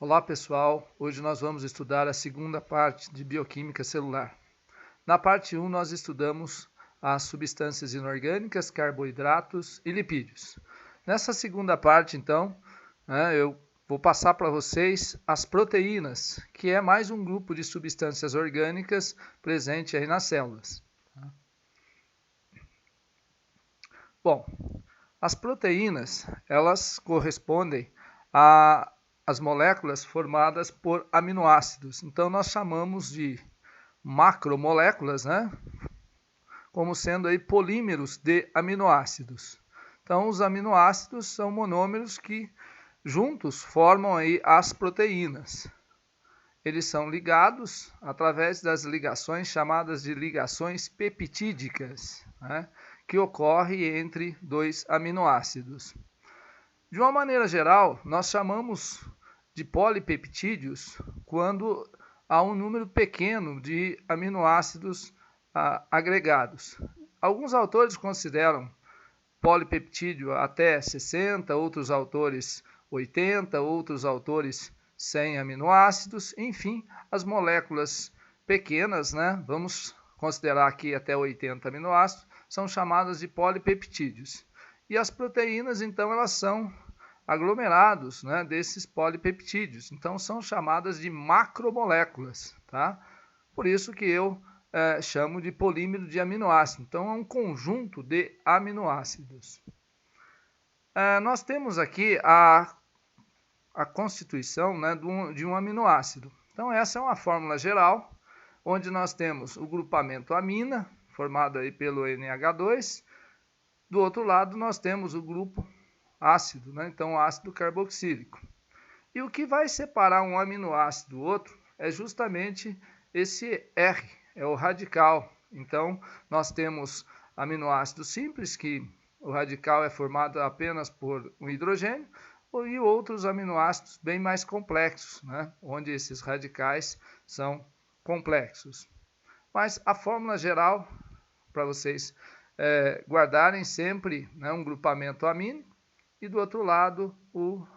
Olá pessoal, hoje nós vamos estudar a segunda parte de bioquímica celular. Na parte 1 nós estudamos as substâncias inorgânicas, carboidratos e lipídios. Nessa segunda parte então, eu vou passar para vocês as proteínas, que é mais um grupo de substâncias orgânicas presente aí nas células. Bom, as proteínas, elas correspondem às moléculas formadas por aminoácidos. Então, nós chamamos de macromoléculas, como sendo aí polímeros de aminoácidos. Então, os aminoácidos são monômeros que juntos formam aí as proteínas. Eles são ligados através das ligações chamadas de ligações peptídicas, que ocorre entre dois aminoácidos. De uma maneira geral, nós chamamos de polipeptídeos quando há um número pequeno de aminoácidos agregados. Alguns autores consideram polipeptídeo até 60, outros autores 80, outros autores 100 aminoácidos, enfim, as moléculas pequenas, vamos considerar aqui até 80 aminoácidos, são chamadas de polipeptídeos. E as proteínas, então, elas são aglomerados desses polipeptídeos, então são chamadas de macromoléculas, tá? Por isso que eu chamo de polímero de aminoácido. Então, é um conjunto de aminoácidos. Nós temos aqui a constituição de um aminoácido. Então, essa é uma fórmula geral, onde nós temos o grupamento amina, formado aí pelo NH2. Do outro lado, nós temos o grupo ácido, então ácido carboxílico. E o que vai separar um aminoácido do outro é justamente esse R, é o radical. Então, nós temos aminoácidos simples, que o radical é formado apenas por um hidrogênio, e outros aminoácidos bem mais complexos, onde esses radicais são complexos. Mas a fórmula geral, para vocês guardarem sempre um grupamento amínico, e do outro lado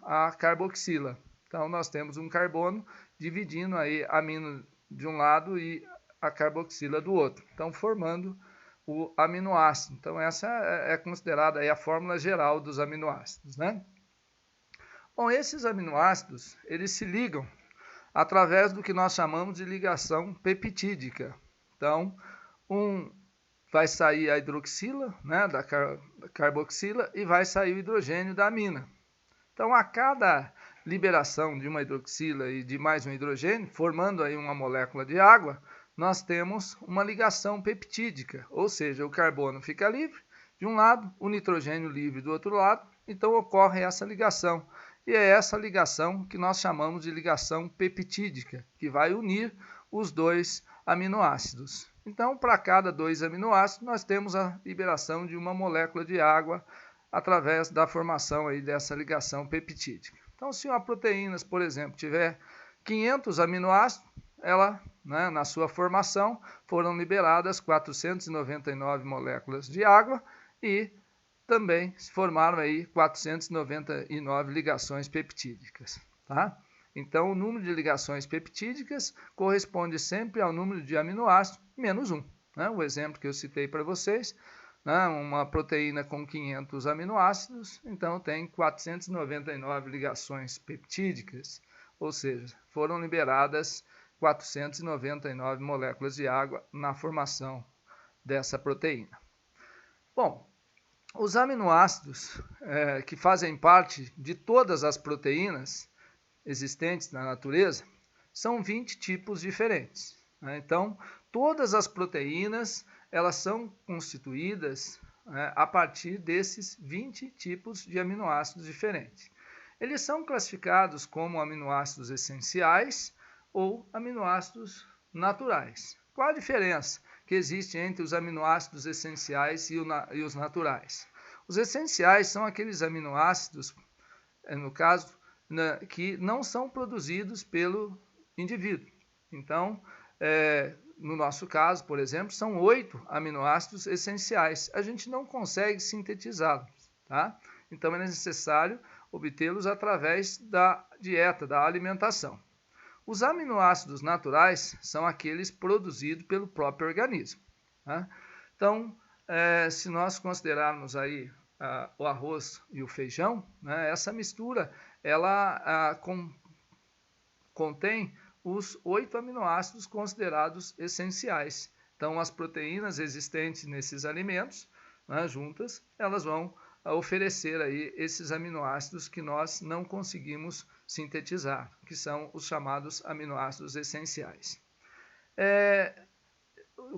a carboxila. Então, nós temos um carbono dividindo aí amino de um lado e a carboxila do outro, então formando o aminoácido. Então, essa é considerada aí a fórmula geral dos aminoácidos, Bom, esses aminoácidos, eles se ligam através do que nós chamamos de ligação peptídica. Então, vai sair a hidroxila, da carboxila, e vai sair o hidrogênio da amina. Então, a cada liberação de uma hidroxila e de mais um hidrogênio, formando aí uma molécula de água, nós temos uma ligação peptídica, ou seja, o carbono fica livre de um lado, o nitrogênio livre do outro lado, então ocorre essa ligação. E é essa ligação que nós chamamos de ligação peptídica, que vai unir os dois aminoácidos. Então, para cada dois aminoácidos, nós temos a liberação de uma molécula de água através da formação aí dessa ligação peptídica. Então, se uma proteína, por exemplo, tiver 500 aminoácidos, ela, na sua formação, foram liberadas 499 moléculas de água e também se formaram aí 499 ligações peptídicas, tá? Então, o número de ligações peptídicas corresponde sempre ao número de aminoácidos menos 1. O exemplo que eu citei para vocês, uma proteína com 500 aminoácidos, então tem 499 ligações peptídicas, ou seja, foram liberadas 499 moléculas de água na formação dessa proteína. Bom, os aminoácidos que fazem parte de todas as proteínas existentes na natureza são 20 tipos diferentes. Então, todas as proteínas elas são constituídas a partir desses 20 tipos de aminoácidos diferentes. Eles são classificados como aminoácidos essenciais ou aminoácidos naturais. Qual a diferença que existe entre os aminoácidos essenciais e os naturais? Os essenciais são aqueles aminoácidos, no caso, que não são produzidos pelo indivíduo. Então, no nosso caso, por exemplo, são 8 aminoácidos essenciais. A gente não consegue sintetizá-los, tá? Então, é necessário obtê-los através da dieta, da alimentação. Os aminoácidos naturais são aqueles produzidos pelo próprio organismo. Tá? Então, se nós considerarmos aí o arroz e o feijão, né, essa mistura ela contém os 8 aminoácidos considerados essenciais. Então, as proteínas existentes nesses alimentos, né, juntas, elas vão oferecer aí esses aminoácidos que nós não conseguimos sintetizar, que são os chamados aminoácidos essenciais.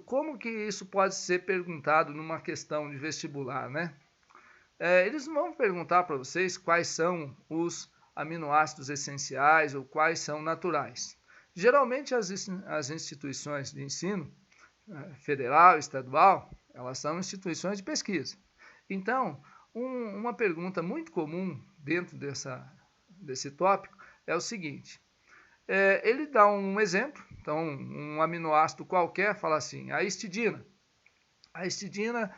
Como que isso pode ser perguntado numa questão de vestibular, né? Eles vão perguntar para vocês quais são os aminoácidos essenciais ou quais são naturais. Geralmente as instituições de ensino, federal, estadual, elas são instituições de pesquisa. Então, uma pergunta muito comum dentro desse tópico é o seguinte, ele dá um exemplo, então um aminoácido qualquer, fala assim, a histidina. A histidina,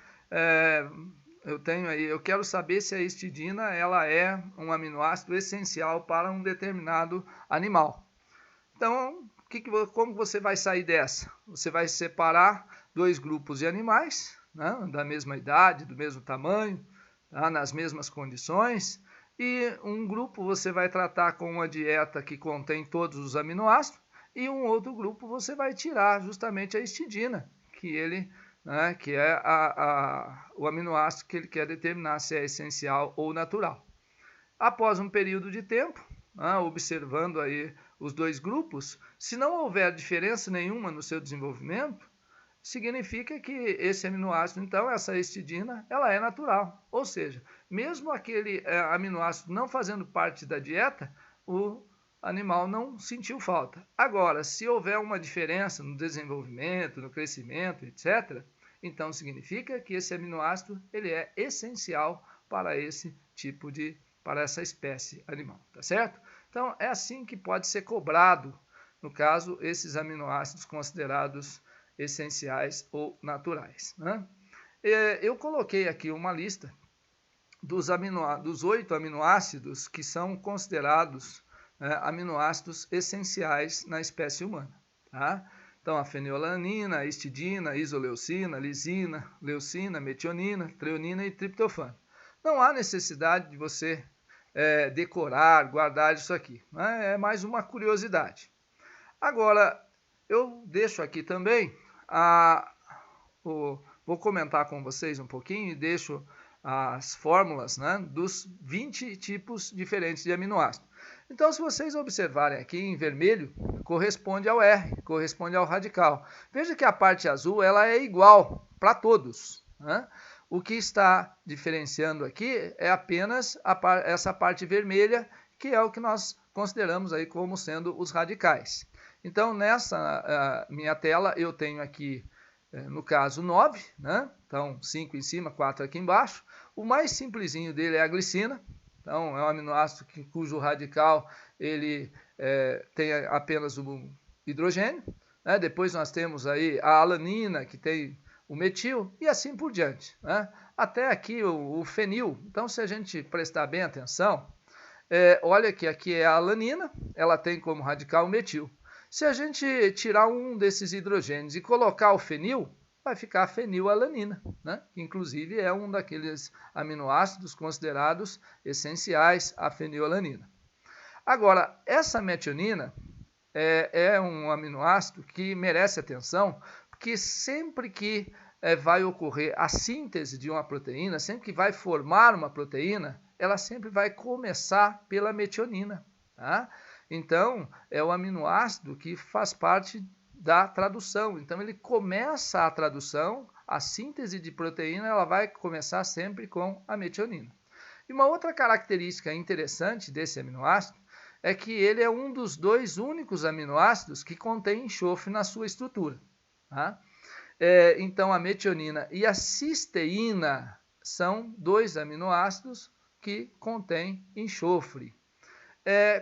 eu quero saber se a histidina ela é um aminoácido essencial para um determinado animal. Então, como você vai sair dessa? Você vai separar 2 grupos de animais, né, da mesma idade, do mesmo tamanho, tá, nas mesmas condições, e um grupo você vai tratar com uma dieta que contém todos os aminoácidos, e um outro grupo você vai tirar justamente a histidina, que é o aminoácido que ele quer determinar se é essencial ou natural. Após um período de tempo, observando aí os 2 grupos, se não houver diferença nenhuma no seu desenvolvimento, significa que esse aminoácido, então, essa histidina, ela é natural. Ou seja, mesmo aquele aminoácido não fazendo parte da dieta, o animal não sentiu falta. Agora, se houver uma diferença no desenvolvimento, no crescimento, etc., então significa que esse aminoácido ele é essencial para para essa espécie animal, tá certo? Então, é assim que pode ser cobrado, no caso, esses aminoácidos considerados essenciais ou naturais, né? Eu coloquei aqui uma lista dos 8 aminoácidos que são considerados aminoácidos essenciais na espécie humana. Tá? Então, a fenilalanina, a histidina, a isoleucina, a lisina, leucina, metionina, treonina e triptofano. Não há necessidade de você decorar, guardar isso aqui. Né? É mais uma curiosidade. Agora, eu deixo aqui também, vou comentar com vocês um pouquinho e deixo as fórmulas, né, dos 20 tipos diferentes de aminoácidos. Então, se vocês observarem aqui em vermelho, corresponde ao R, corresponde ao radical. Veja que a parte azul ela é igual para todos. Né? O que está diferenciando aqui é apenas essa parte vermelha, que é o que nós consideramos aí como sendo os radicais. Então, nessa minha tela, eu tenho aqui, no caso, 9, né? Então, 5 em cima, 4 aqui embaixo. O mais simplesinho dele é a glicina. Então, é um aminoácido cujo radical ele tem apenas o hidrogênio. Né? Depois nós temos aí a alanina, que tem o metil, e assim por diante. Né? Até aqui o fenil. Então, se a gente prestar bem atenção, olha que aqui é a alanina, ela tem como radical o metil. Se a gente tirar um desses hidrogênios e colocar o fenil, vai ficar a fenilalanina, né? Que inclusive é um daqueles aminoácidos considerados essenciais, a fenilalanina. Agora, essa metionina é um aminoácido que merece atenção, porque sempre que vai ocorrer a síntese de uma proteína, sempre que vai formar uma proteína, ela sempre vai começar pela metionina, tá? Então, é o aminoácido que faz parte da tradução. Então, ele começa a tradução, a síntese de proteína, ela vai começar sempre com a metionina. E uma outra característica interessante desse aminoácido é que ele é um dos 2 únicos aminoácidos que contém enxofre na sua estrutura. Tá? Então, a metionina e a cisteína são 2 aminoácidos que contêm enxofre.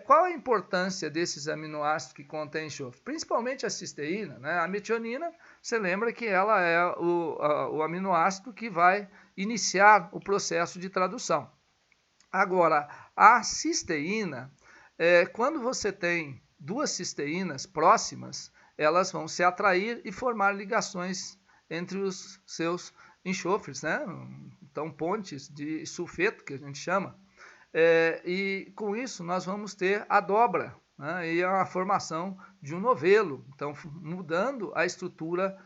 Qual a importância desses aminoácidos que contêm enxofre? Principalmente a cisteína, né? A metionina, você lembra que ela é o aminoácido que vai iniciar o processo de tradução. Agora, a cisteína, quando você tem duas cisteínas próximas, elas vão se atrair e formar ligações entre os seus enxofres, né? Então, pontes de sulfeto, que a gente chama. E com isso nós vamos ter a dobra, né? E a formação de um novelo, então mudando a estrutura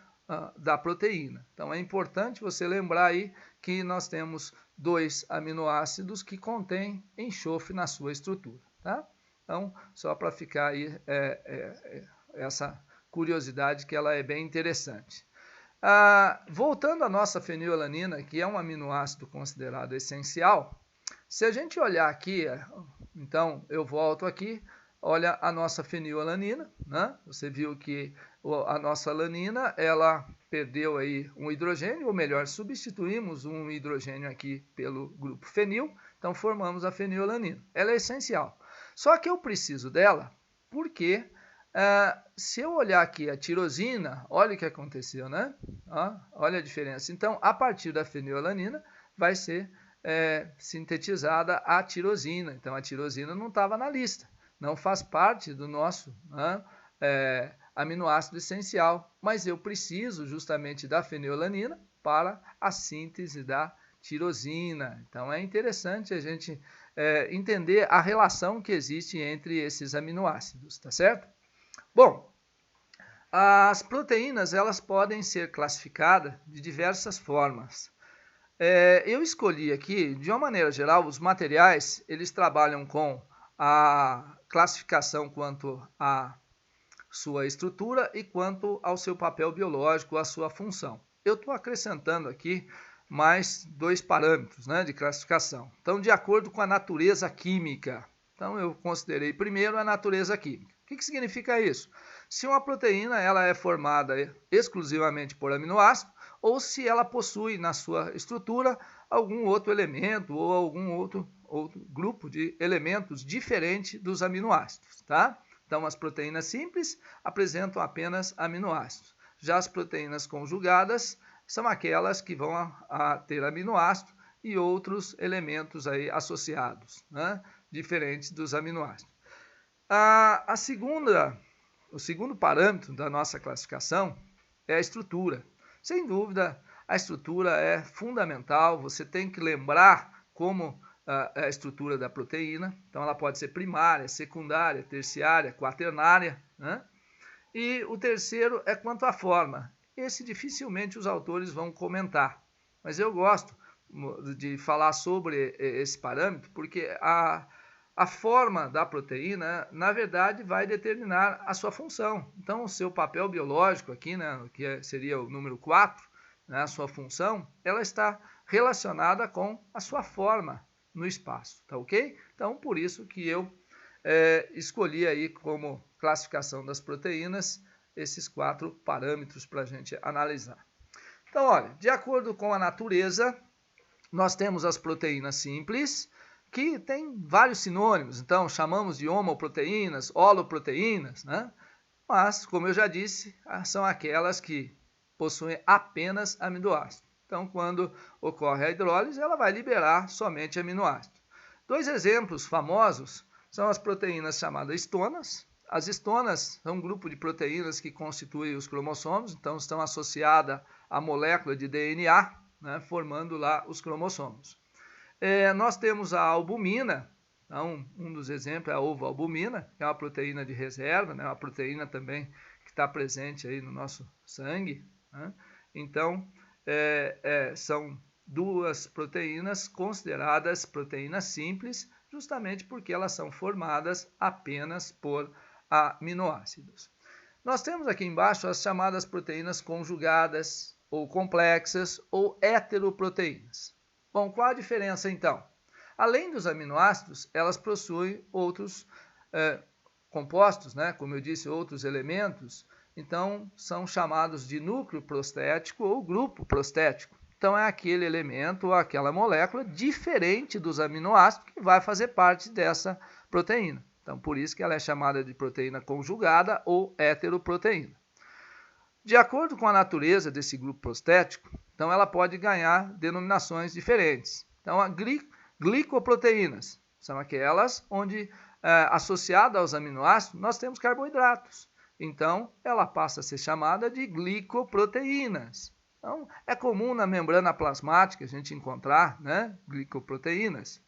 da proteína. Então é importante você lembrar aí que nós temos 2 aminoácidos que contêm enxofre na sua estrutura, tá? Então, só para ficar aí essa curiosidade que ela é bem interessante. Voltando à nossa fenilalanina, que é um aminoácido considerado essencial, se a gente olhar aqui, então eu volto aqui, olha a nossa fenilalanina, né? Você viu que a nossa alanina, ela perdeu aí um hidrogênio, ou melhor, substituímos um hidrogênio aqui pelo grupo fenil, então formamos a fenilalanina. Ela é essencial. Só que eu preciso dela porque se eu olhar aqui a tirosina, olha o que aconteceu, né? Olha a diferença. Então, a partir da fenilalanina vai ser sintetizada a tirosina. Então, a tirosina não estava na lista, não faz parte do nosso aminoácido essencial, mas eu preciso justamente da fenilalanina para a síntese da tirosina. Então, é interessante a gente entender a relação que existe entre esses aminoácidos, tá certo? Bom, as proteínas elas podem ser classificadas de diversas formas. Eu escolhi aqui, de uma maneira geral, os materiais, eles trabalham com a classificação quanto à sua estrutura e quanto ao seu papel biológico, à sua função. Eu estou acrescentando aqui mais 2 parâmetros, né, de classificação. Então, de acordo com a natureza química. Então, eu considerei primeiro a natureza química. O que significa isso? Se uma proteína ela é formada exclusivamente por aminoácido, ou se ela possui na sua estrutura algum outro elemento ou algum outro grupo de elementos diferente dos aminoácidos, tá? Então, as proteínas simples apresentam apenas aminoácidos. Já as proteínas conjugadas são aquelas que vão ter aminoácido e outros elementos aí associados, né? Diferentes dos aminoácidos. O segundo parâmetro da nossa classificação é a estrutura. Sem dúvida, a estrutura é fundamental, você tem que lembrar como é a estrutura da proteína. Então, ela pode ser primária, secundária, terciária, quaternária, né? E o terceiro é quanto à forma. Esse dificilmente os autores vão comentar, mas eu gosto de falar sobre esse parâmetro porque a forma da proteína, na verdade, vai determinar a sua função. Então, o seu papel biológico aqui, né, que seria o número 4, né, a sua função, ela está relacionada com a sua forma no espaço, tá ok? Então, por isso que eu escolhi aí como classificação das proteínas esses 4 parâmetros para a gente analisar. Então, olha, de acordo com a natureza, nós temos as proteínas simples, que tem vários sinônimos, então chamamos de homoproteínas, holoproteínas, né? Mas, como eu já disse, são aquelas que possuem apenas aminoácido. Então, quando ocorre a hidrólise, ela vai liberar somente aminoácido. 2 exemplos famosos são as proteínas chamadas estonas. As estonas são um grupo de proteínas que constituem os cromossomos, então estão associadas à molécula de DNA, né, formando lá os cromossomos. Nós temos a albumina, então um dos exemplos é a ovoalbumina, que é uma proteína de reserva, né, uma proteína também que está presente aí no nosso sangue, né? Então, são 2 proteínas consideradas proteínas simples, justamente porque elas são formadas apenas por aminoácidos. Nós temos aqui embaixo as chamadas proteínas conjugadas, ou complexas, ou heteroproteínas. Bom, qual a diferença então? Além dos aminoácidos, elas possuem outros compostos, né? Como eu disse, outros elementos, então são chamados de núcleo prostético ou grupo prostético. Então é aquele elemento ou aquela molécula diferente dos aminoácidos que vai fazer parte dessa proteína. Então por isso que ela é chamada de proteína conjugada ou heteroproteína. De acordo com a natureza desse grupo prostético, então ela pode ganhar denominações diferentes. Então, glicoproteínas. São aquelas onde, associada aos aminoácidos, nós temos carboidratos. Então, ela passa a ser chamada de glicoproteínas. Então, é comum na membrana plasmática a gente encontrar, né, glicoproteínas.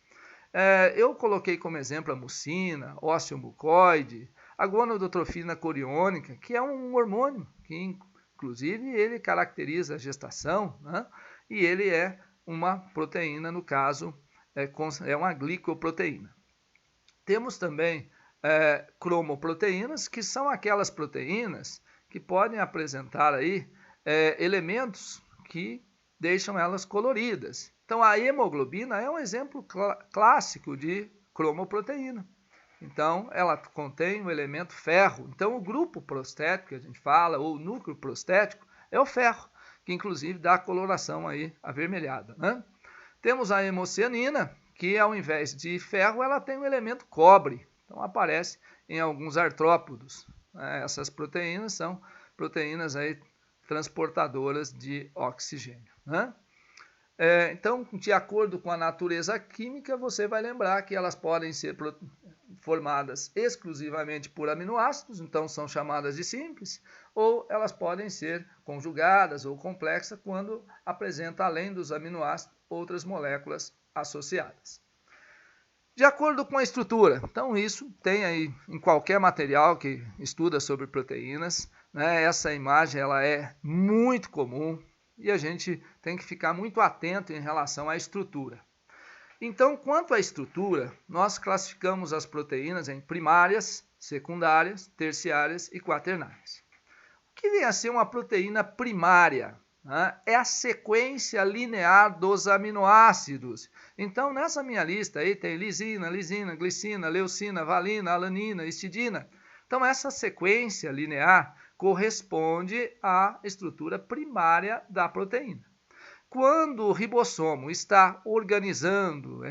Eu coloquei como exemplo a mucina, ósseo mucoide, a gonadotrofina coriônica, que é um hormônio que, inclusive, ele caracteriza a gestação, né? E ele é uma proteína, no caso, é uma glicoproteína. Temos também cromoproteínas, que são aquelas proteínas que podem apresentar aí elementos que deixam elas coloridas. Então, a hemoglobina é um exemplo clássico de cromoproteína. Então, ela contém o elemento ferro. Então, o grupo prostético que a gente fala, ou núcleo prostético, é o ferro, que inclusive dá a coloração aí avermelhada, né? Temos a hemocianina, que ao invés de ferro, ela tem o elemento cobre. Então, aparece em alguns artrópodos. Essas proteínas são proteínas aí transportadoras de oxigênio, né? Então, de acordo com a natureza química, você vai lembrar que elas podem ser formadas exclusivamente por aminoácidos, então são chamadas de simples, ou elas podem ser conjugadas ou complexas quando apresenta, além dos aminoácidos, outras moléculas associadas. De acordo com a estrutura, então isso tem aí em qualquer material que estuda sobre proteínas, né? Essa imagem ela é muito comum e a gente tem que ficar muito atento em relação à estrutura. Então, quanto à estrutura, nós classificamos as proteínas em primárias, secundárias, terciárias e quaternárias. O que vem a ser uma proteína primária? É a sequência linear dos aminoácidos. Então, nessa minha lista aí tem lisina, glicina, leucina, valina, alanina, histidina. Então, essa sequência linear corresponde à estrutura primária da proteína. Quando o ribossomo está organizando,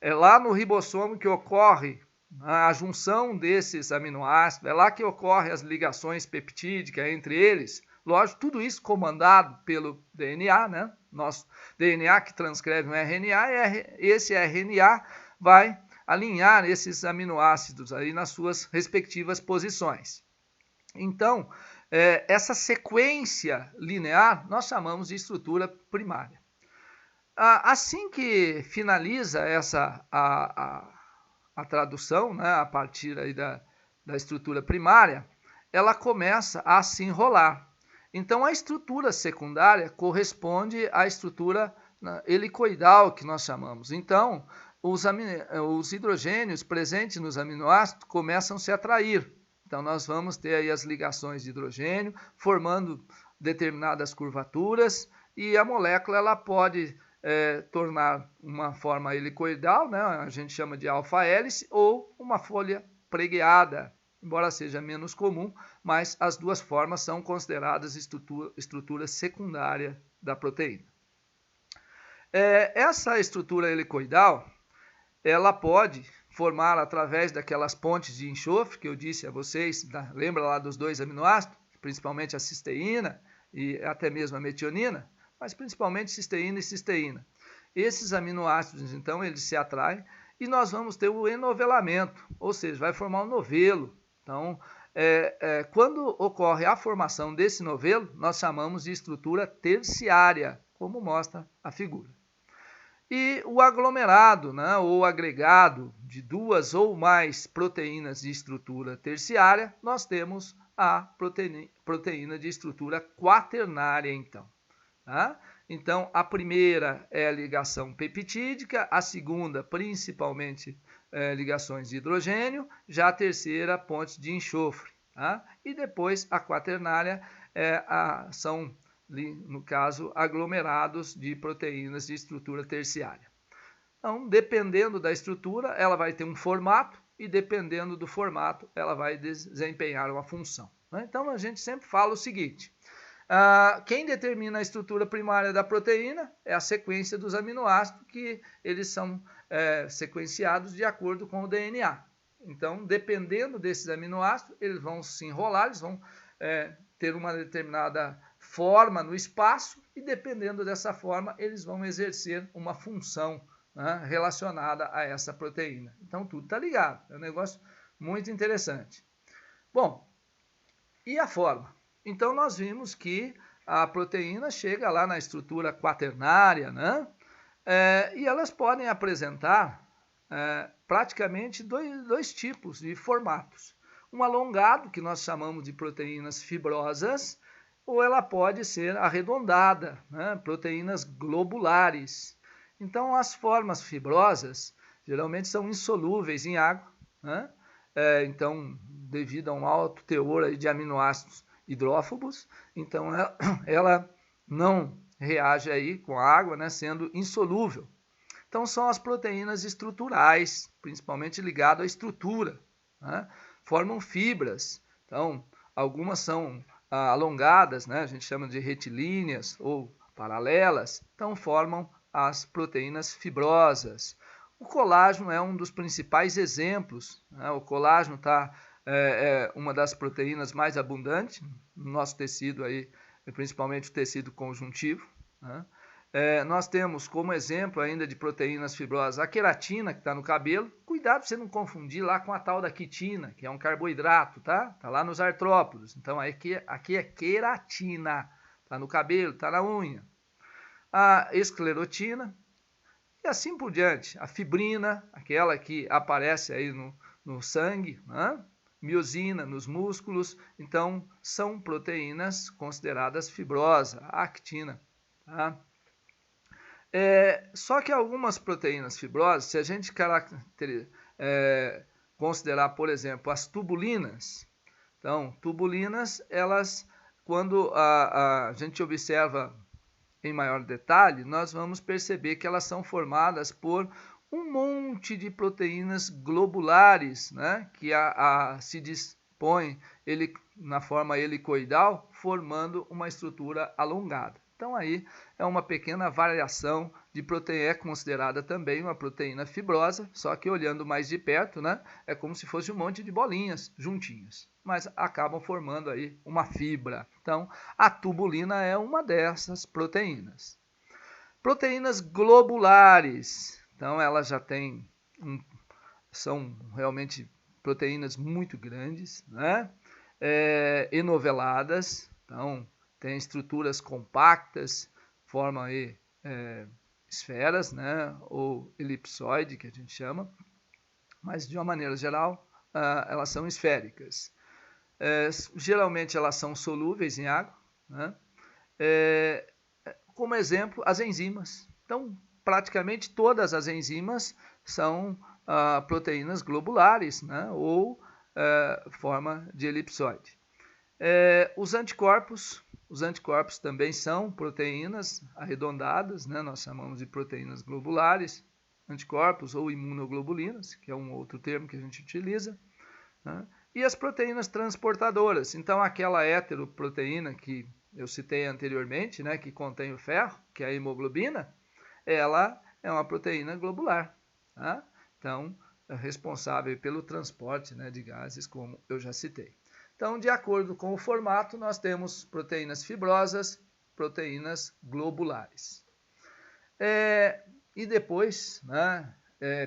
é lá no ribossomo que ocorre a junção desses aminoácidos, é lá que ocorrem as ligações peptídicas entre eles. Lógico, tudo isso comandado pelo DNA, né? Nosso DNA que transcreve um RNA, e esse RNA vai alinhar esses aminoácidos aí nas suas respectivas posições. Então, essa sequência linear nós chamamos de estrutura primária. Assim que finaliza a tradução, né, a partir aí da estrutura primária, ela começa a se enrolar. Então, a estrutura secundária corresponde à estrutura helicoidal, que nós chamamos. Então, os hidrogênios presentes nos aminoácidos começam a se atrair. Então, nós vamos ter aí as ligações de hidrogênio, formando determinadas curvaturas, e a molécula ela pode tornar uma forma helicoidal, né? A gente chama de alfa-hélice, ou uma folha pregueada, embora seja menos comum, mas as duas formas são consideradas estrutura secundária da proteína. Essa estrutura helicoidal, ela pode formar através daquelas pontes de enxofre que eu disse a vocês, lembra lá dos dois aminoácidos, principalmente a cisteína e até mesmo a metionina, mas principalmente cisteína e cisteína. Esses aminoácidos, então, eles se atraem e nós vamos ter o enovelamento, ou seja, vai formar um novelo. Então, quando ocorre a formação desse novelo, nós chamamos de estrutura terciária, como mostra a figura. E o aglomerado, né, ou agregado de duas ou mais proteínas de estrutura terciária, nós temos a proteína de estrutura quaternária, então. Tá? Então, a primeira é a ligação peptídica, a segunda, principalmente, ligações de hidrogênio, já a terceira, ponte de enxofre. Tá? E depois, a quaternária são, no caso, aglomerados de proteínas de estrutura terciária. Então, dependendo da estrutura, ela vai ter um formato e, dependendo do formato, ela vai desempenhar uma função. Né? Então, a gente sempre fala o seguinte: quem determina a estrutura primária da proteína é a sequência dos aminoácidos, que eles são sequenciados de acordo com o DNA. Então, dependendo desses aminoácidos, eles vão se enrolar, eles vão ter uma determinada forma no espaço e, dependendo dessa forma, eles vão exercer uma função né, relacionada a essa proteína. Então tudo está ligado, é um negócio muito interessante. Bom, e a forma? Então nós vimos que a proteína chega lá na estrutura quaternária, né? E elas podem apresentar praticamente dois tipos de formatos. Um alongado, que nós chamamos de proteínas fibrosas, ou ela pode ser arredondada, né? Proteínas globulares. Então, as formas fibrosas geralmente são insolúveis em água, né? Então, devido a um alto teor aí de aminoácidos hidrófobos, então ela não reage aí com a água, né, sendo insolúvel. Então são as proteínas estruturais, principalmente ligado à estrutura, né, formam fibras. Então algumas são alongadas, né, a gente chama de retilíneas ou paralelas, então formam as proteínas fibrosas. O colágeno é um dos principais exemplos, né? O colágeno é uma das proteínas mais abundantes no nosso tecido, aí, principalmente o tecido conjuntivo, né? Nós temos como exemplo ainda de proteínas fibrosas a queratina, que está no cabelo. Cuidado para você não confundir lá com a tal da quitina, que é um carboidrato, tá? Está lá nos artrópodos. Então aqui é queratina, está no cabelo, está na unha. A esclerotina, e assim por diante. A fibrina, aquela que aparece aí no sangue, né? Miosina nos músculos, então são proteínas consideradas fibrosas, a actina. Tá? Só que algumas proteínas fibrosas, se a gente considerar, por exemplo, as tubulinas, então tubulinas, elas, quando a gente observa em maior detalhe, nós vamos perceber que elas são formadas por um monte de proteínas globulares, né, que se dispõem na forma helicoidal, formando uma estrutura alongada. Então aí é uma pequena variação de proteína, é considerada também uma proteína fibrosa, só que olhando mais de perto, né, é como se fosse um monte de bolinhas juntinhas, mas acabam formando aí uma fibra. Então a tubulina é uma dessas proteínas. Proteínas globulares, então elas já são realmente proteínas muito grandes, né, enoveladas, então tem estruturas compactas, formam aí esferas, né, ou elipsoide, que a gente chama, mas de uma maneira geral elas são esféricas. Geralmente elas são solúveis em água, né? Como exemplo, as enzimas. Então, praticamente todas as enzimas são proteínas globulares, né, ou forma de elipsoide. Os anticorpos também são proteínas arredondadas, né? Nós chamamos de proteínas globulares, anticorpos ou imunoglobulinas, que é um outro termo que a gente utiliza, né? E as proteínas transportadoras, então aquela heteroproteína que eu citei anteriormente, né, que contém o ferro, que é a hemoglobina, ela é uma proteína globular, tá? Então é responsável pelo transporte, né, de gases, como eu já citei. Então, de acordo com o formato, nós temos proteínas fibrosas, proteínas globulares. E depois, né,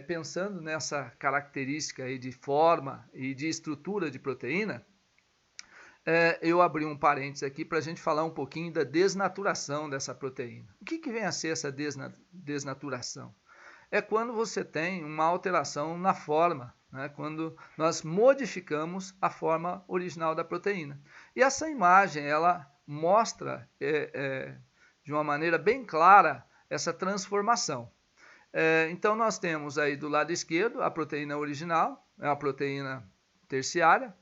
pensando nessa característica aí de forma e de estrutura de proteína, eu abri um parênteses aqui para a gente falar um pouquinho da desnaturação dessa proteína. O que vem a ser essa desnaturação? É quando você tem uma alteração na forma, né, quando nós modificamos a forma original da proteína. E essa imagem, ela mostra de uma maneira bem clara essa transformação. Então nós temos aí do lado esquerdo a proteína original, é a proteína terciária.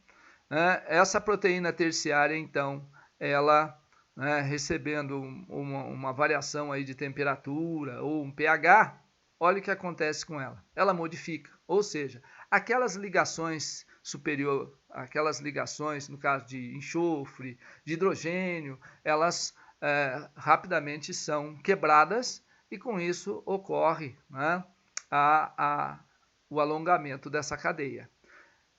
Essa proteína terciária, então, ela, né, recebendo uma variação aí de temperatura ou um pH, olha o que acontece com ela. Ela modifica, ou seja, aquelas ligações aquelas ligações, no caso de enxofre, de hidrogênio, elas rapidamente são quebradas e com isso ocorre, né, o alongamento dessa cadeia.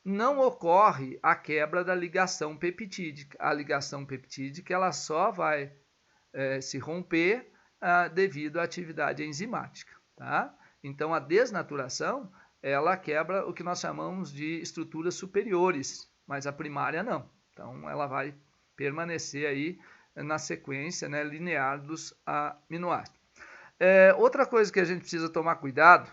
Não ocorre a quebra da ligação peptídica. A ligação peptídica ela só vai se romper devido à atividade enzimática. Tá? Então, a desnaturação, ela quebra o que nós chamamos de estruturas superiores, mas a primária não. Então, ela vai permanecer aí na sequência, né, linear dos aminoácidos. Outra coisa que a gente precisa tomar cuidado,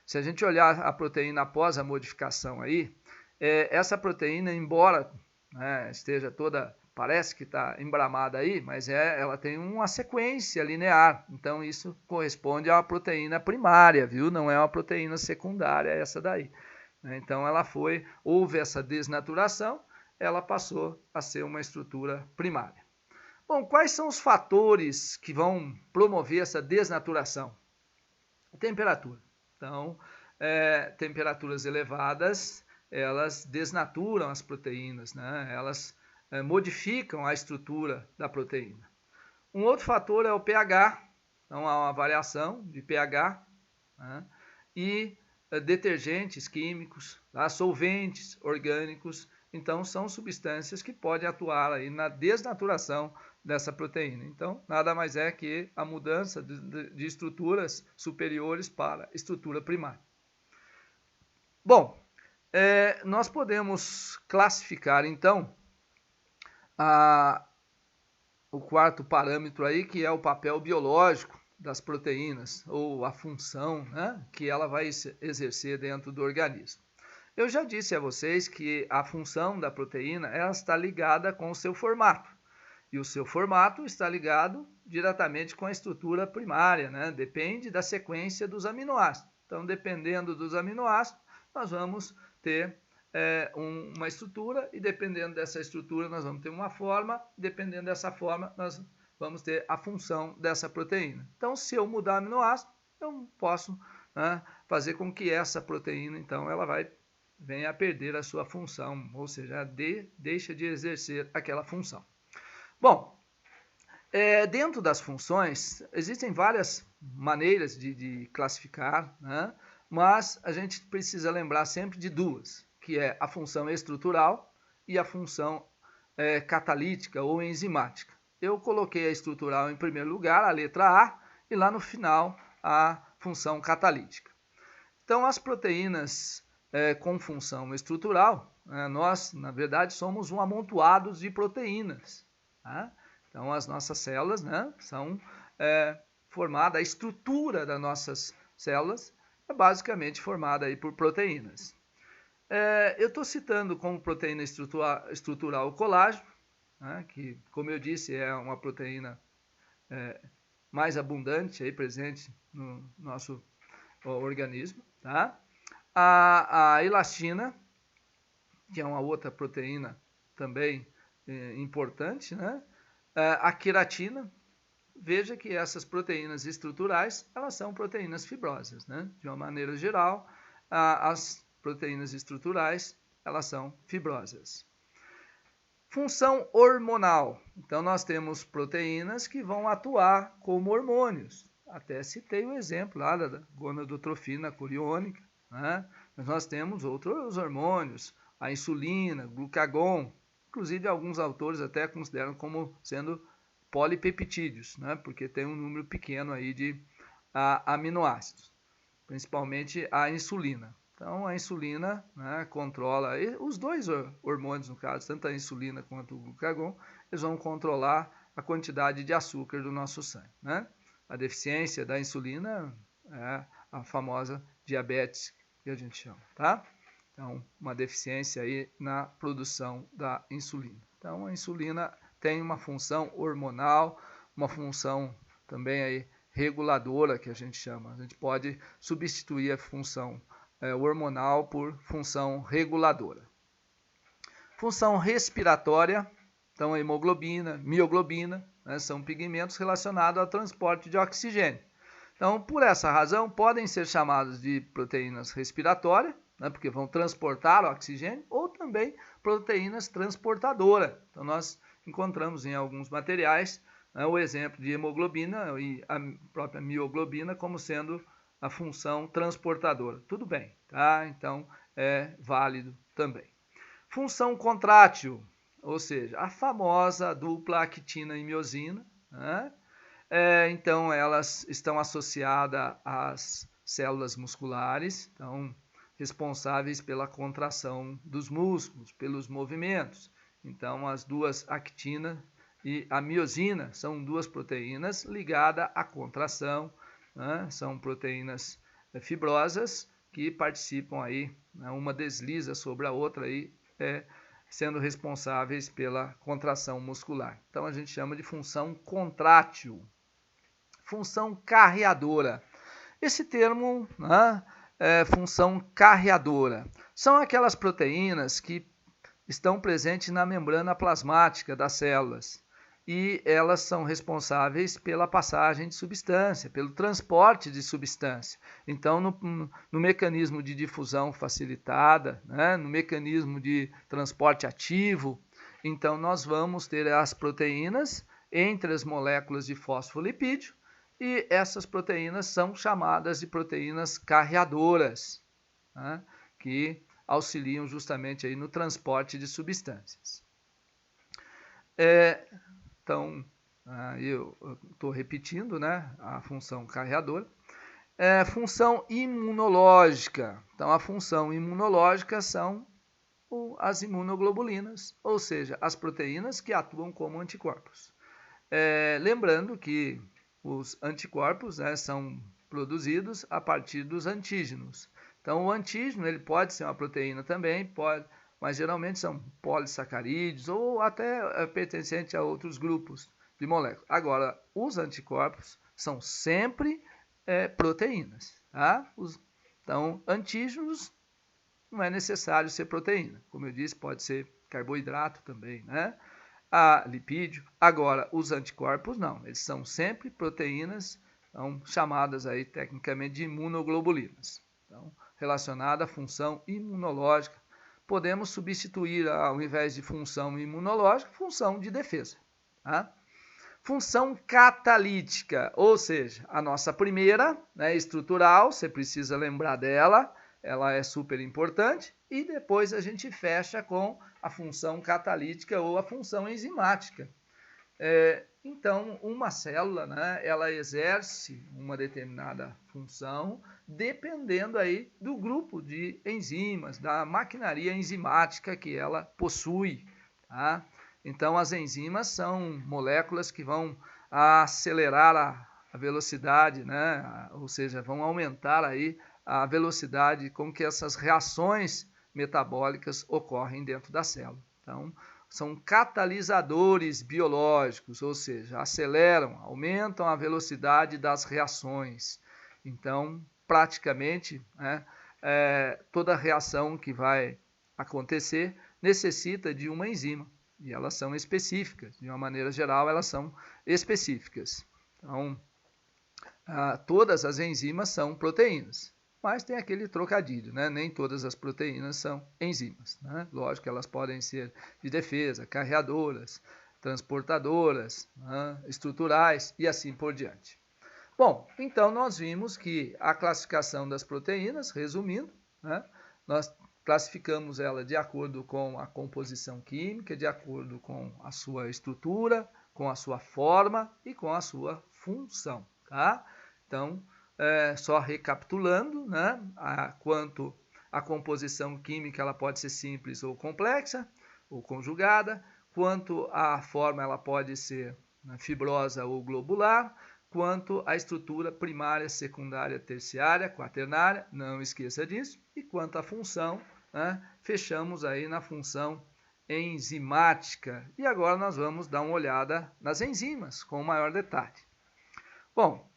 se a gente olhar a proteína após a modificação aí, essa proteína, embora, né, esteja toda, parece que está embramada aí, mas ela tem uma sequência linear. Então, isso corresponde a uma proteína primária, viu? Não é uma proteína secundária essa daí. Então, houve essa desnaturação, ela passou a ser uma estrutura primária. Bom, quais são os fatores que vão promover essa desnaturação? Temperatura. Então, temperaturas elevadas, elas desnaturam as proteínas, né? Elas modificam a estrutura da proteína. Um outro fator é o pH, então há uma variação de pH, né? E detergentes químicos, solventes orgânicos, então são substâncias que podem atuar aí na desnaturação dessa proteína. Então, nada mais é que a mudança de estruturas superiores para estrutura primária. Bom, nós podemos classificar, então, o quarto parâmetro aí, que é o papel biológico das proteínas, ou a função, né, que ela vai exercer dentro do organismo. Eu já disse a vocês que a função da proteína ela está ligada com o seu formato. E o seu formato está ligado diretamente com a estrutura primária, né? Depende da sequência dos aminoácidos. Então, dependendo dos aminoácidos, nós vamos ter uma estrutura, e dependendo dessa estrutura, nós vamos ter uma forma, dependendo dessa forma, nós vamos ter a função dessa proteína. Então, se eu mudar o aminoácido, eu posso, né, fazer com que essa proteína, então, ela venha a perder a sua função, ou seja, deixa de exercer aquela função. Bom, dentro das funções, existem várias maneiras de classificar, né? Mas a gente precisa lembrar sempre de duas, que é a função estrutural e a função catalítica ou enzimática. Eu coloquei a estrutural em primeiro lugar, a letra A, e lá no final a função catalítica. Então, as proteínas com função estrutural, nós, na verdade, somos um amontoado de proteínas. Tá? Então, as nossas células, né, são formadas, a estrutura das nossas células é basicamente formada aí por proteínas. Eu estou citando como proteína estrutural o colágeno, né, que, como eu disse, é uma proteína mais abundante, aí, presente no nosso organismo. Tá? A elastina, que é uma outra proteína também importante, né? A queratina, veja que essas proteínas estruturais, elas são proteínas fibrosas, né? De uma maneira geral, as proteínas estruturais, elas são fibrosas. Função hormonal. Então, nós temos proteínas que vão atuar como hormônios. Até citei o exemplo lá da gonadotrofina coriônica, né? Mas nós temos outros hormônios, a insulina, glucagon. Inclusive, alguns autores até consideram como sendo polipeptídeos, né? Porque tem um número pequeno aí de aminoácidos, principalmente a insulina. Então, a insulina, né, controla, os dois hormônios, no caso, tanto a insulina quanto o glucagon, eles vão controlar a quantidade de açúcar do nosso sangue, né? A deficiência da insulina é a famosa diabetes, que a gente chama, tá? Então, uma deficiência aí na produção da insulina. Então, a insulina tem uma função hormonal, uma função também aí reguladora, que a gente chama. A gente pode substituir a função hormonal por função reguladora. Função respiratória, então a hemoglobina, mioglobina, né, são pigmentos relacionados ao transporte de oxigênio. Então, por essa razão, podem ser chamados de proteínas respiratórias, né, porque vão transportar o oxigênio, ou também proteínas transportadoras. Então, nós encontramos em alguns materiais, né, o exemplo de hemoglobina e a própria mioglobina como sendo a função transportadora. Tudo bem, tá? Então, é válido também. Função contrátil, ou seja, a famosa dupla actina e miosina, né? Então, elas estão associadas às células musculares, então, responsáveis pela contração dos músculos, pelos movimentos. Então, as duas actina e a miosina são duas proteínas ligadas à contração, né? São proteínas fibrosas que participam aí, né? Uma desliza sobre a outra aí, sendo responsáveis pela contração muscular. Então, a gente chama de função contrátil. Função carreadora. Esse termo, né, função carreadora, são aquelas proteínas que estão presentes na membrana plasmática das células e elas são responsáveis pela passagem de substância, pelo transporte de substância. Então, no mecanismo de difusão facilitada, né, no mecanismo de transporte ativo, então nós vamos ter as proteínas entre as moléculas de fosfolipídio, e essas proteínas são chamadas de proteínas carreadoras, né, que auxiliam justamente aí no transporte de substâncias. Então, eu estou repetindo, né, a função carreadora. Função imunológica. Então, a função imunológica são as imunoglobulinas, ou seja, as proteínas que atuam como anticorpos. Lembrando que os anticorpos, né, são produzidos a partir dos antígenos. Então, o antígeno ele pode ser uma proteína também, pode, mas geralmente são polissacarídeos ou até pertencente a outros grupos de moléculas. Agora, os anticorpos são sempre proteínas. Tá? Então, antígenos não é necessário ser proteína. Como eu disse, pode ser carboidrato também, né? Lipídio. Agora, os anticorpos não, eles são sempre proteínas, então, chamadas aí tecnicamente de imunoglobulinas. Então, relacionada à função imunológica, podemos substituir, ao invés de função imunológica, função de defesa. Tá? Função catalítica, ou seja, a nossa primeira, né, estrutural, você precisa lembrar dela, ela é super importante, e depois a gente fecha com a função catalítica ou a função enzimática. Então, uma célula, né, ela exerce uma determinada função dependendo aí do grupo de enzimas, da maquinaria enzimática que ela possui. Tá? Então, as enzimas são moléculas que vão acelerar a velocidade, né, ou seja, vão aumentar aí a velocidade com que essas reações metabólicas ocorrem dentro da célula. Então, são catalisadores biológicos, ou seja, aceleram, aumentam a velocidade das reações. Então, praticamente, né, toda reação que vai acontecer necessita de uma enzima, e elas são específicas, de uma maneira geral, elas são específicas. Então, todas as enzimas são proteínas. Mas tem aquele trocadilho, né? Nem todas as proteínas são enzimas. Né? Lógico que elas podem ser de defesa, carreadoras, transportadoras, né? Estruturais e assim por diante. Bom, então nós vimos que a classificação das proteínas, resumindo, né? Nós classificamos ela de acordo com a composição química, de acordo com a sua estrutura, com a sua forma e com a sua função. Tá? Então, só recapitulando, né, quanto à composição química, ela pode ser simples ou complexa, ou conjugada, quanto à forma, ela pode ser, né, fibrosa ou globular, quanto à estrutura primária, secundária, terciária, quaternária, não esqueça disso, e quanto à função, né, fechamos aí na função enzimática. E agora nós vamos dar uma olhada nas enzimas com maior detalhe. Bom,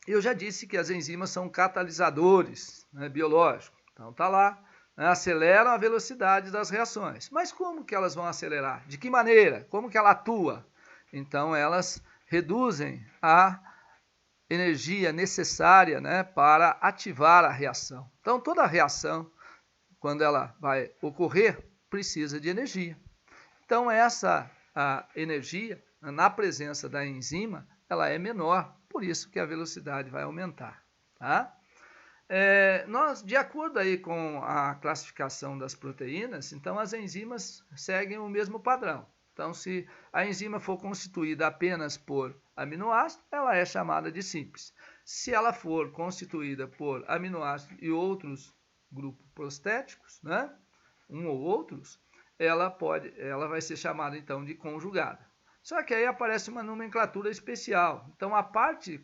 eu já disse que as enzimas são catalisadores, né, biológicos. Então está lá, né, aceleram a velocidade das reações. Mas como que elas vão acelerar? De que maneira? Como que ela atua? Então elas reduzem a energia necessária, né, para ativar a reação. Então toda reação, quando ela vai ocorrer, precisa de energia. Então essa energia, na presença da enzima, ela é menor. Por isso que a velocidade vai aumentar. Tá? Nós, de acordo aí com a classificação das proteínas, então as enzimas seguem o mesmo padrão. Então, se a enzima for constituída apenas por aminoácido, ela é chamada de simples. Se ela for constituída por aminoácido e outros grupos prostéticos, né, um ou outros, ela vai ser chamada então de conjugada. Só que aí aparece uma nomenclatura especial. Então,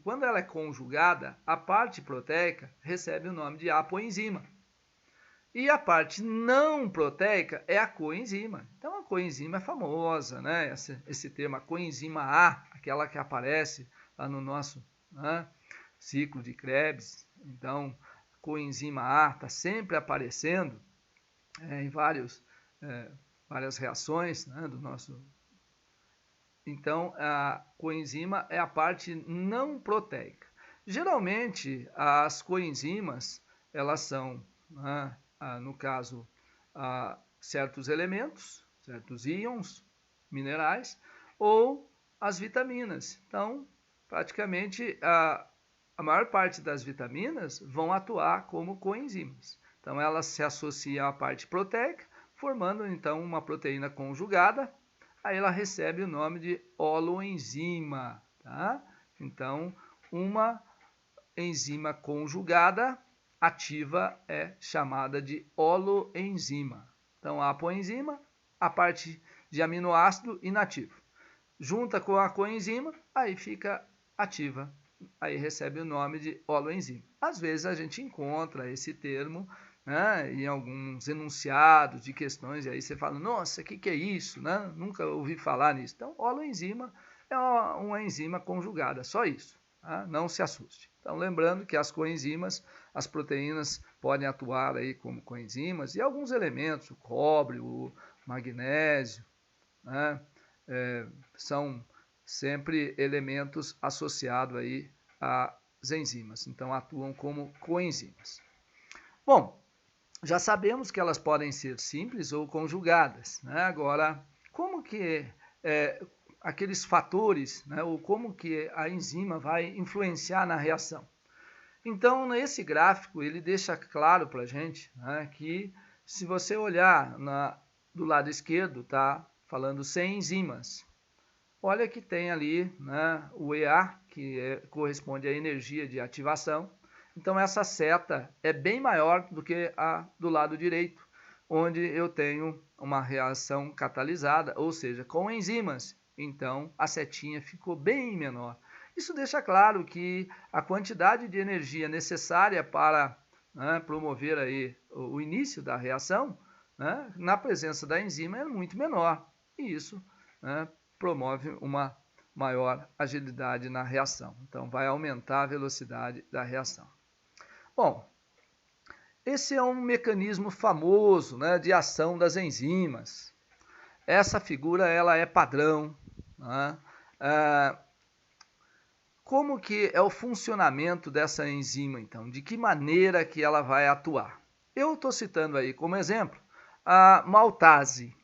quando ela é conjugada, a parte proteica recebe o nome de apoenzima. E a parte não proteica é a coenzima. Então, a coenzima é famosa, né? Esse termo, a coenzima A, aquela que aparece lá no nosso, né, ciclo de Krebs. Então, a coenzima A está sempre aparecendo em várias reações, né, do nosso. Então, a coenzima é a parte não proteica. Geralmente, as coenzimas, elas são, né, no caso, certos elementos, certos íons minerais, ou as vitaminas. Então, praticamente, a maior parte das vitaminas vão atuar como coenzimas. Então, elas se associam à parte proteica, formando, então, uma proteína conjugada. Aí ela recebe o nome de holoenzima. Tá? Então, uma enzima conjugada ativa é chamada de holoenzima. Então, a apoenzima, a parte de aminoácido inativo. Junta com a coenzima, aí fica ativa. Aí recebe o nome de holoenzima. Às vezes a gente encontra esse termo, né, em alguns enunciados de questões, e aí você fala, nossa, o que é isso? Né? Nunca ouvi falar nisso. Então, holoenzima é uma enzima conjugada, só isso. Tá? Não se assuste. Então, lembrando que as coenzimas, as proteínas podem atuar aí como coenzimas, e alguns elementos, o cobre, o magnésio, né, são sempre elementos associados aí às enzimas. Então, atuam como coenzimas. Bom, já sabemos que elas podem ser simples ou conjugadas, né? Agora, como que aqueles fatores, né, ou como que a enzima vai influenciar na reação? Então, nesse gráfico, ele deixa claro para a gente, né, que se você olhar do lado esquerdo, tá falando 100 enzimas. Olha que tem ali, né, o EA, que corresponde à energia de ativação. Então, essa seta é bem maior do que a do lado direito, onde eu tenho uma reação catalisada, ou seja, com enzimas. Então, a setinha ficou bem menor. Isso deixa claro que a quantidade de energia necessária para, né, promover aí o início da reação, né, na presença da enzima é muito menor. E isso, né, promove uma maior agilidade na reação. Então, vai aumentar a velocidade da reação. Bom, esse é um mecanismo famoso, né, de ação das enzimas. Essa figura ela é padrão. Né? Como que é o funcionamento dessa enzima, então? De que maneira que ela vai atuar? Eu estou citando aí como exemplo a maltase.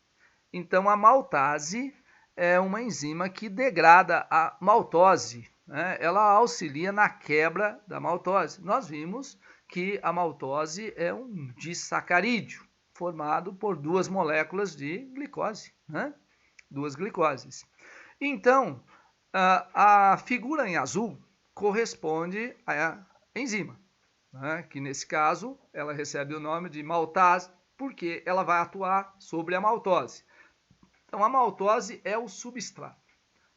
Então, a maltase é uma enzima que degrada a maltose, né? Ela auxilia na quebra da maltose. Nós vimos que a maltose é um disacarídeo formado por duas moléculas de glicose, né? Duas glicoses. Então, a figura em azul corresponde à enzima, né? Que nesse caso ela recebe o nome de maltase porque ela vai atuar sobre a maltose. Então, a maltose é o substrato.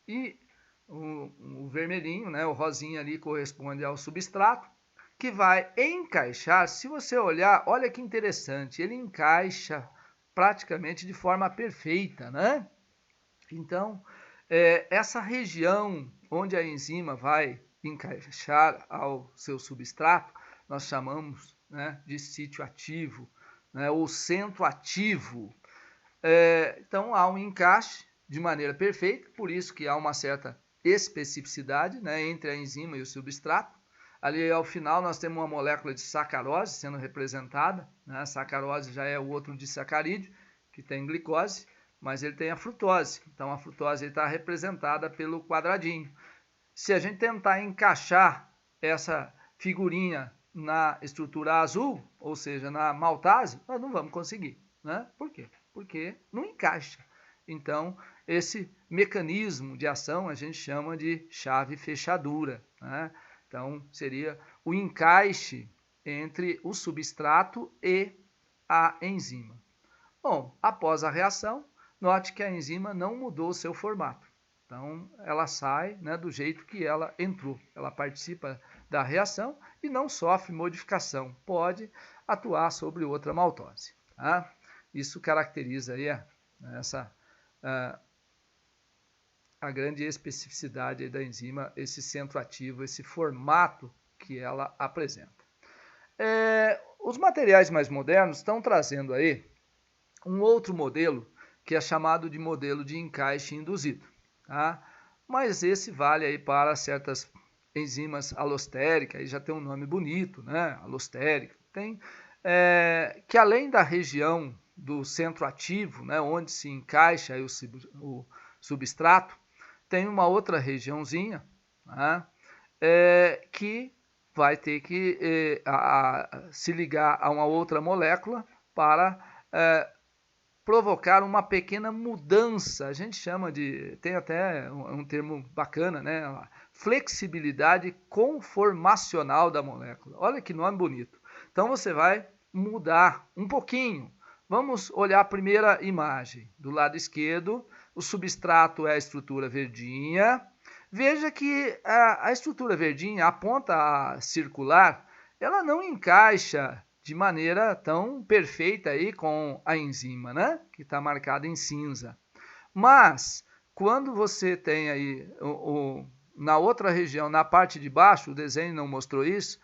E o vermelhinho, né, o rosinha ali, corresponde ao substrato, que vai encaixar. Se você olhar, olha que interessante, ele encaixa praticamente de forma perfeita, né? Então, essa região onde a enzima vai encaixar ao seu substrato, nós chamamos, né, de sítio ativo, né, ou centro ativo. Então, há um encaixe de maneira perfeita, por isso que há uma certa especificidade, né, entre a enzima e o substrato. Ali, ao final, nós temos uma molécula de sacarose sendo representada. Né? A sacarose já é o outro disacarídeo, que tem glicose, mas ele tem a frutose. Então, a frutose está representada pelo quadradinho. Se a gente tentar encaixar essa figurinha na estrutura azul, ou seja, na maltase, nós não vamos conseguir. Né? Por quê? Porque não encaixa. Então, esse mecanismo de ação a gente chama de chave-fechadura, né? Então, seria o encaixe entre o substrato e a enzima. Bom, após a reação, note que a enzima não mudou o seu formato. Então, ela sai, né, do jeito que ela entrou. Ela participa da reação e não sofre modificação. Pode atuar sobre outra maltose. Tá? Isso caracteriza aí a grande especificidade da enzima, esse centro ativo, esse formato que ela apresenta. Os materiais mais modernos estão trazendo aí um outro modelo que é chamado de modelo de encaixe induzido, tá? Mas esse vale aí para certas enzimas alostéricas, aí já tem um nome bonito, né? Alostérica. Tem que além da região do centro ativo, né, onde se encaixa aí o substrato, tem uma outra regiãozinha, né, que vai ter que se ligar a uma outra molécula para provocar uma pequena mudança. A gente chama de, tem até um termo bacana, né? Flexibilidade conformacional da molécula. Olha que nome bonito. Então você vai mudar um pouquinho. Vamos olhar a primeira imagem. Do lado esquerdo, o substrato é a estrutura verdinha. Veja que a estrutura verdinha, a ponta circular, ela não encaixa de maneira tão perfeita aí com a enzima, né? Que está marcada em cinza. Mas, quando você tem aí, na outra região, na parte de baixo, o desenho não mostrou isso,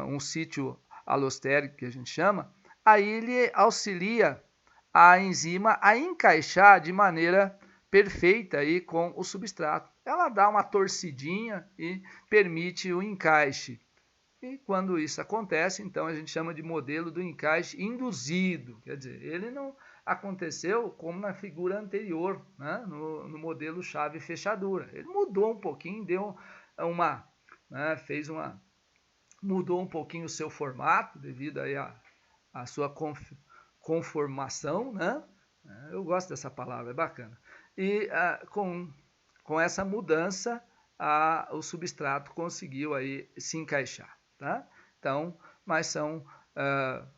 um sítio alostérico que a gente chama, aí ele auxilia a enzima a encaixar de maneira perfeita aí com o substrato. Ela dá uma torcidinha e permite o encaixe. E quando isso acontece, então a gente chama de modelo do encaixe induzido. Quer dizer, ele não aconteceu como na figura anterior, né? no modelo chave-fechadura. Ele mudou um pouquinho, deu uma, né? Mudou um pouquinho o seu formato devido aí a sua conformação, né? Eu gosto dessa palavra, é bacana. E com essa mudança, o substrato conseguiu aí se encaixar. Tá? Então, mas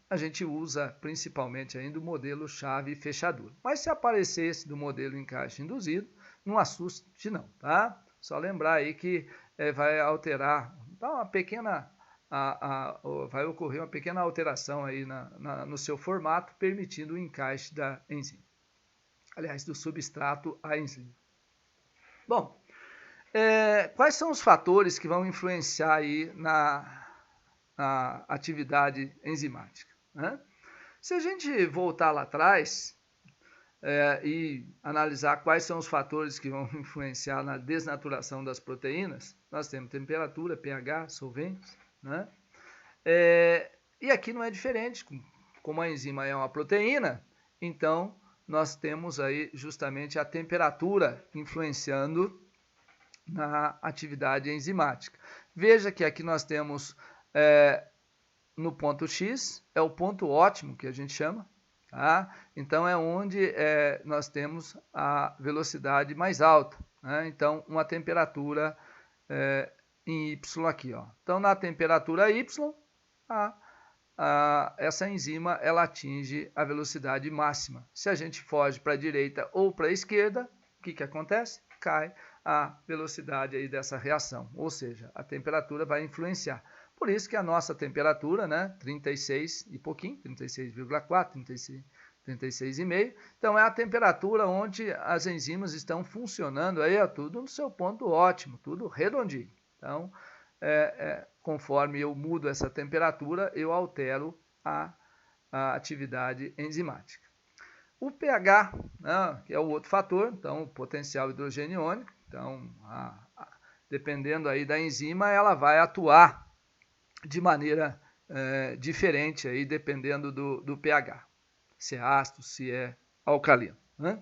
a gente usa principalmente ainda o modelo chave e fechadura. Mas se aparecesse do modelo encaixe induzido, não assuste não, tá? Só lembrar aí que vai alterar, uma pequena, vai ocorrer uma pequena alteração aí no seu formato, permitindo o encaixe da enzima. Aliás, do substrato à enzima. Bom, quais são os fatores que vão influenciar aí na atividade enzimática, né? Se a gente voltar lá atrás e analisar quais são os fatores que vão influenciar na desnaturação das proteínas, nós temos temperatura, pH, solventes, né? E aqui não é diferente, como a enzima é uma proteína, então nós temos aí justamente a temperatura influenciando na atividade enzimática. Veja que aqui nós temos no ponto X, é o ponto ótimo que a gente chama, tá? Então é onde nós temos a velocidade mais alta, né? Então uma temperatura em Y aqui, ó. Então na temperatura Y, essa enzima ela atinge a velocidade máxima. Se a gente foge para a direita ou para a esquerda, o que acontece? Cai a velocidade aí dessa reação, ou seja, a temperatura vai influenciar. Por isso que a nossa temperatura, né, 36 e pouquinho, 36,4, 36,5, então é a temperatura onde as enzimas estão funcionando aí, tudo no seu ponto ótimo, tudo redondinho. Então, conforme eu mudo essa temperatura, eu altero a atividade enzimática. O pH, né, que é o outro fator, então o potencial hidrogênio iônico, então dependendo aí da enzima, ela vai atuar de maneira diferente, aí, dependendo do pH, se é ácido, se é alcalino, né?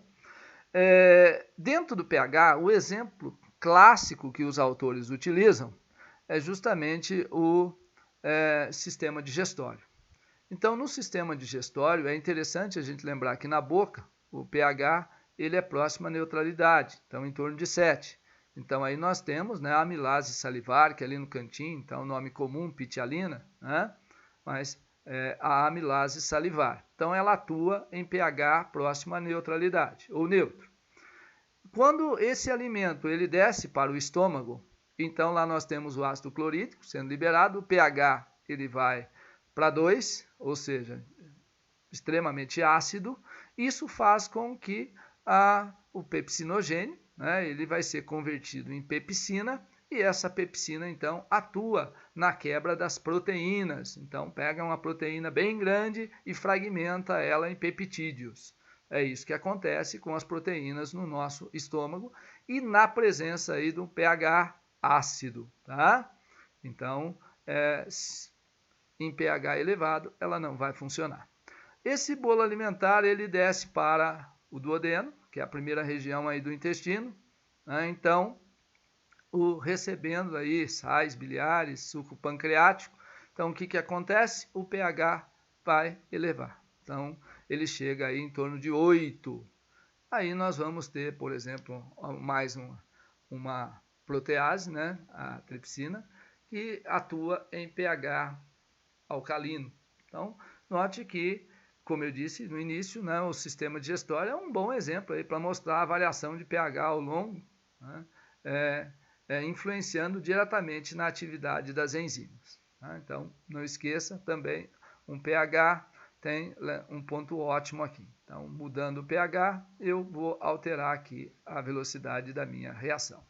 Dentro do pH, o exemplo clássico que os autores utilizam é justamente o sistema digestório. Então, no sistema digestório, é interessante a gente lembrar que na boca, o pH ele é próximo à neutralidade, então em torno de 7. Então aí nós temos, né, a amilase salivar, que é ali no cantinho, então nome comum, pitialina, né, mas a amilase salivar. Então ela atua em pH próximo à neutralidade, ou neutro. Quando esse alimento ele desce para o estômago, então lá nós temos o ácido clorídrico sendo liberado, o pH ele vai para 2, ou seja, extremamente ácido. Isso faz com que o pepsinogênio, né, ele vai ser convertido em pepsina, e essa pepsina, então, atua na quebra das proteínas. Então, pega uma proteína bem grande e fragmenta ela em peptídeos. É isso que acontece com as proteínas no nosso estômago e na presença aí do pH ácido, tá? Então, em pH elevado, ela não vai funcionar. Esse bolo alimentar, ele desce para o duodeno, que é a primeira região aí do intestino, né? Então, recebendo aí sais biliares, suco pancreático, então o que acontece? O pH vai elevar. Então, ele chega aí em torno de 8. Aí nós vamos ter, por exemplo, mais uma protease, né? A tripsina, que atua em pH alcalino. Então, note que, como eu disse no início, né, o sistema digestório é um bom exemplo para mostrar a variação de pH ao longo, né, influenciando diretamente na atividade das enzimas. Tá? Então, não esqueça também, um pH tem um ponto ótimo aqui. Então, mudando o pH, eu vou alterar aqui a velocidade da minha reação.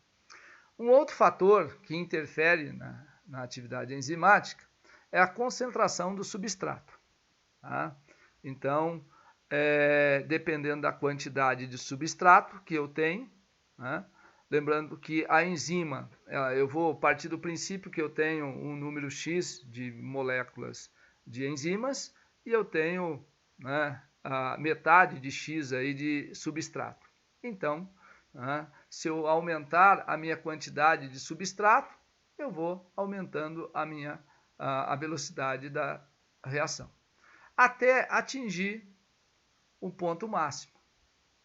Um outro fator que interfere na atividade enzimática é a concentração do substrato. Tá? Então, dependendo da quantidade de substrato que eu tenho, né? Lembrando que a enzima, eu vou partir do princípio que eu tenho um número X de moléculas de enzimas e eu tenho, né, a metade de X aí de substrato. Então, se eu aumentar a minha quantidade de substrato, eu vou aumentando a velocidade da reação, até atingir o ponto máximo.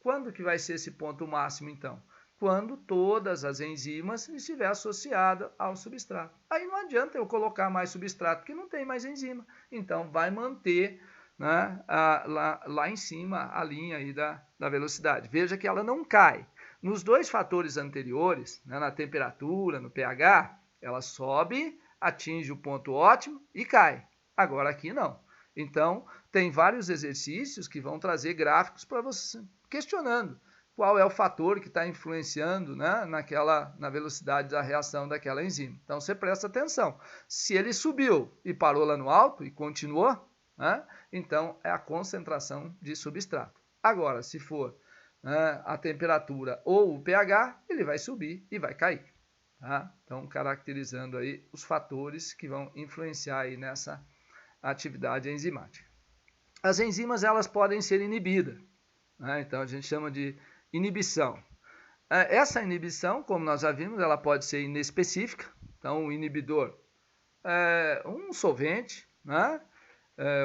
Quando que vai ser esse ponto máximo, então? Quando todas as enzimas estiverem associadas ao substrato. Aí não adianta eu colocar mais substrato, porque não tem mais enzima. Então, vai manter, né, lá em cima a linha aí da velocidade. Veja que ela não cai. Nos dois fatores anteriores, né, na temperatura, no pH, ela sobe, atinge o ponto ótimo e cai. Agora aqui não. Então, tem vários exercícios que vão trazer gráficos para você, questionando qual é o fator que está influenciando, né, na velocidade da reação daquela enzima. Então, você presta atenção. Se ele subiu e parou lá no alto e continuou, né, então é a concentração de substrato. Agora, se for, né, a temperatura ou o pH, ele vai subir e vai cair. Tá? Então, caracterizando aí os fatores que vão influenciar aí nessa atividade enzimática. As enzimas, elas podem ser inibidas, né? Então a gente chama de inibição. Essa inibição, como nós já vimos, ela pode ser inespecífica. Então o inibidor é um solvente, né?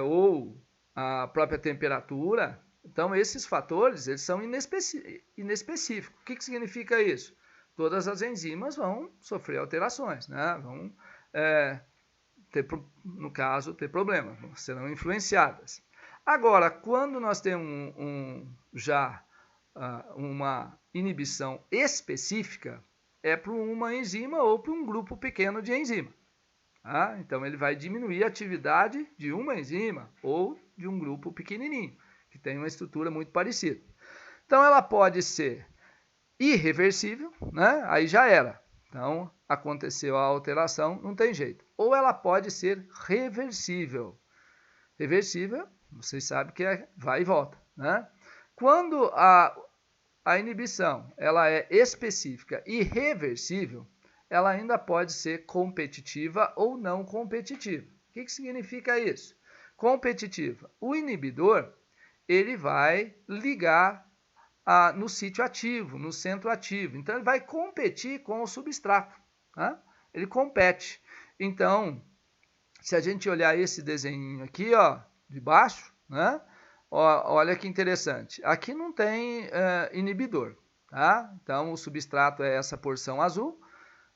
Ou a própria temperatura. Então esses fatores, eles são inespecíficos. O que significa isso? Todas as enzimas vão sofrer alterações, né? Vão no caso, ter problemas, serão influenciadas. Agora, quando nós temos já uma inibição específica, é para uma enzima ou para um grupo pequeno de enzima. Tá? Então, ele vai diminuir a atividade de uma enzima ou de um grupo pequenininho, que tem uma estrutura muito parecida. Então, ela pode ser irreversível, né? Aí já era. Então, aconteceu a alteração, não tem jeito. Ou ela pode ser reversível. Reversível, vocês sabem que vai e volta, né? Quando a inibição ela é específica e reversível, ela ainda pode ser competitiva ou não competitiva. O que significa isso? Competitiva. O inibidor, ele vai ligar no sítio ativo, no centro ativo. Então, ele vai competir com o substrato. Tá? Ele compete. Então, se a gente olhar esse desenho aqui, ó, de baixo, né, Olha que interessante. Aqui não tem inibidor, tá? Então, o substrato é essa porção azul,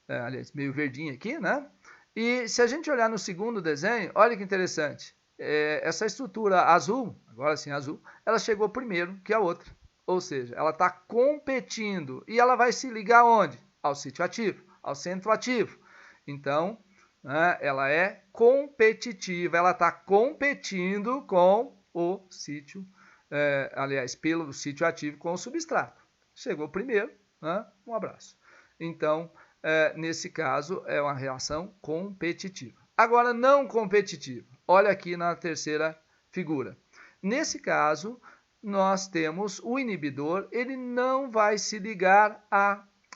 aliás, meio verdinha aqui, né? E se a gente olhar no segundo desenho, olha que interessante. Essa estrutura azul, agora sim azul, ela chegou primeiro que a outra. Ou seja, ela está competindo. E ela vai se ligar onde? Ao sítio ativo, ao centro ativo. Então, né, ela é competitiva, ela está competindo com o sítio, aliás, pelo sítio ativo com o substrato. Chegou primeiro, né? Um abraço. Então, nesse caso, é uma reação competitiva. Agora, não competitiva. Olha aqui na terceira figura. Nesse caso, nós temos o inibidor, ele não vai se ligar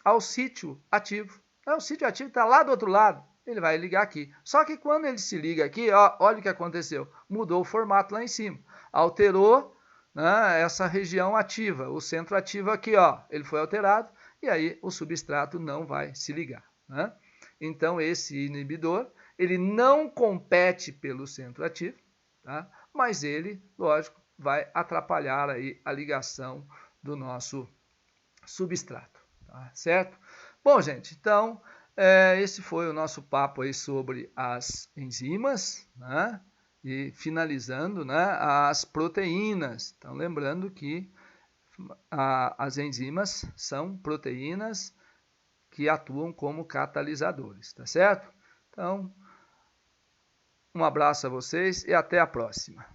ao sítio ativo. O sítio ativo está lá do outro lado, ele vai ligar aqui. Só que quando ele se liga aqui, ó, olha o que aconteceu. Mudou o formato lá em cima. Alterou, né, essa região ativa, o centro ativo aqui, ó, ele foi alterado e aí o substrato não vai se ligar, né? Então, esse inibidor, ele não compete pelo centro ativo, tá? Mas ele, lógico, vai atrapalhar aí a ligação do nosso substrato, tá certo? Bom, gente, então, esse foi o nosso papo aí sobre as enzimas, né? E finalizando, né, as proteínas. Então, lembrando que as enzimas são proteínas que atuam como catalisadores, tá certo? Então, um abraço a vocês e até a próxima.